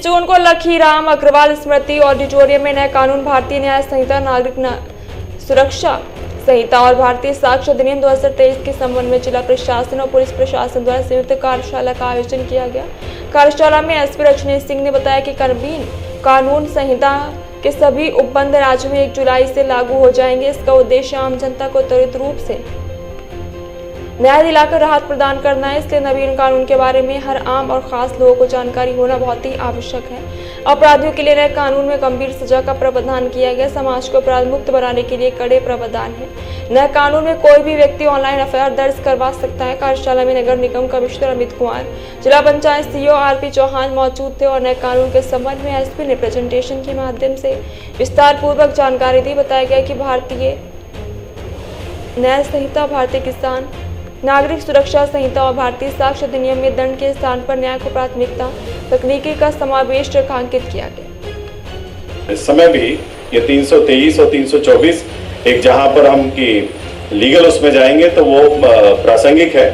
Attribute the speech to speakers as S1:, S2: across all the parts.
S1: जून को लखीराम अग्रवाल स्मृति ऑडिटोरियम में नया कानून भारतीय न्याय संहिता, नागरिक सुरक्षा संहिता और भारतीय साक्ष्य अधिनियम 2023 के संबंध में जिला प्रशासन और पुलिस प्रशासन द्वारा संयुक्त कार्यशाला का आयोजन किया गया। कार्यशाला में एसपी रजनीश सिंह ने बताया कि नवीन कानून संहिता के सभी उपबंध राज्यों में 1 जुलाई से लागू हो जाएंगे। इसका उद्देश्य आम जनता को त्वरित रूप से न्याय दिलाकर राहत प्रदान करना है। इसलिए नवीन कानून के बारे में हर आम और खास लोगों को जानकारी होना बहुत ही आवश्यक है। अपराधियों के लिए नए कानून में गंभीर सजा का प्रावधान किया गया। समाज को अपराध मुक्त बनाने के लिए कड़े प्रावधान है। नए कानून में कोई भी व्यक्ति ऑनलाइन एफआईआर दर्ज करवा सकता है। कार्यशाला में नगर निगम कमिश्नर अमित कुमार, जिला पंचायत सीईओ आरपी चौहान मौजूद थे और नए कानून के संबंध में एसपी ने प्रेजेंटेशन के माध्यम से विस्तार पूर्वक जानकारी दी। बताया गया कि भारतीय न्याय संहिता, भारतीय किसान नागरिक सुरक्षा संहिता और भारतीय साक्ष्य अधिनियम में दंड के स्थान पर न्याय को प्राथमिकता तकनीकी का समावेश रेखांकित किया गया।
S2: इस समय भी ये 323 और 324 एक जहां पर हम की लीगल उसमें जाएंगे तो वो प्रासंगिक है,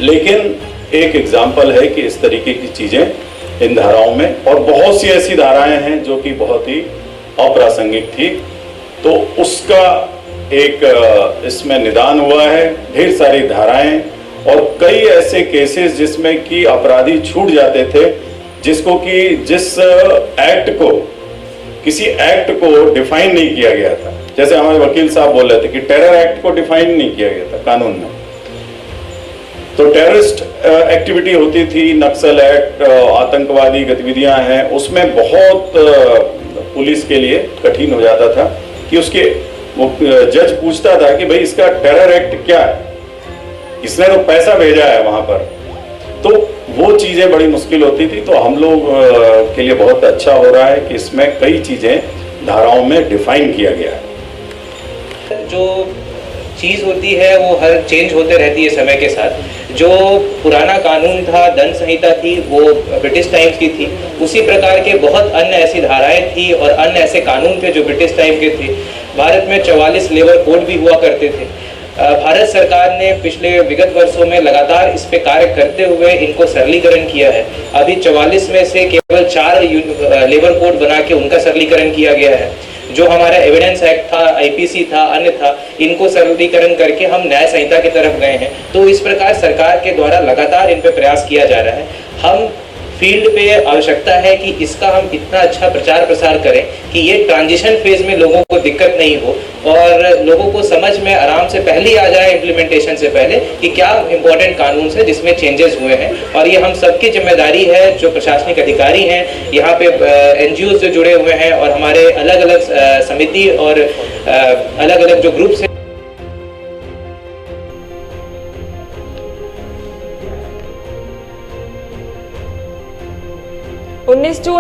S2: लेकिन एक एग्जाम्पल है कि इस तरीके की चीजें इन धाराओं में, और बहुत सी ऐसी धाराएं हैं जो कि बहुत ही अप्रासंगिक थी, तो उसका एक इसमें निदान हुआ है। ढेर सारी धाराएं और कई ऐसे केसेस जिसमें कि अपराधी छूट जाते थे, जिसको कि जिस एक्ट को, किसी एक्ट को डिफाइन नहीं किया गया था। जैसे हमारे वकील साहब बोल रहे थे कि टेरर एक्ट को डिफाइन नहीं किया गया था कानून में, तो टेररिस्ट एक्टिविटी होती थी, नक्सल एक्ट, आतंकवादी गतिविधियां हैं, उसमें बहुत पुलिस के लिए कठिन हो जाता था कि उसके वो जज पूछता था कि भाई इसका टेरर एक्ट क्या है, इसने तो पैसा भेजा है वहां पर, तो वो चीजें बड़ी मुश्किल होती थी। तो हम लोग के लिए बहुत अच्छा हो रहा है कि इसमें कई चीजें धाराओं में डिफाइन किया गया है।
S3: जो चीज होती है वो हर चेंज होते रहती है समय के साथ। जो पुराना कानून था, दंड संहिता थी, वो ब्रिटिश टाइम्स की थी। उसी प्रकार के बहुत अन्य ऐसी धाराएं थी और अन्य ऐसे कानून थे जो ब्रिटिश टाइम के थे। भारत में 44 लेबर कोड भी हुआ करते थे। भारत सरकार ने पिछले विगत वर्षों में लगातार इस पे कार्य करते हुए इनको सरलीकरण किया है। अभी 44 में से केवल 4 लेबर कोड बना के उनका सरलीकरण किया गया है। जो हमारा एविडेंस एक्ट था, आईपीसी था, अन्य था, इनको सरलीकरण करके हम न्याय संहिता की तरफ गए हैं। तो इस प्रकार सरकार के द्वारा लगातार इन पे प्रयास किया जा रहा है। हम फील्ड पे आवश्यकता है कि इसका हम इतना अच्छा प्रचार प्रसार करें कि ये ट्रांजिशन फेज में लोगों को दिक्कत नहीं हो और लोगों को समझ में आराम से पहले ही आ जाए, इम्प्लीमेंटेशन से पहले, कि क्या इंपॉर्टेंट कानून है जिसमें चेंजेस हुए हैं। और ये हम सबकी जिम्मेदारी है, जो प्रशासनिक अधिकारी हैं, यहाँ पे एनजीओ जो जुड़े हुए हैं और हमारे अलग अलग समिति और अलग अलग जो ग्रुप्स हैं।
S1: 19 जून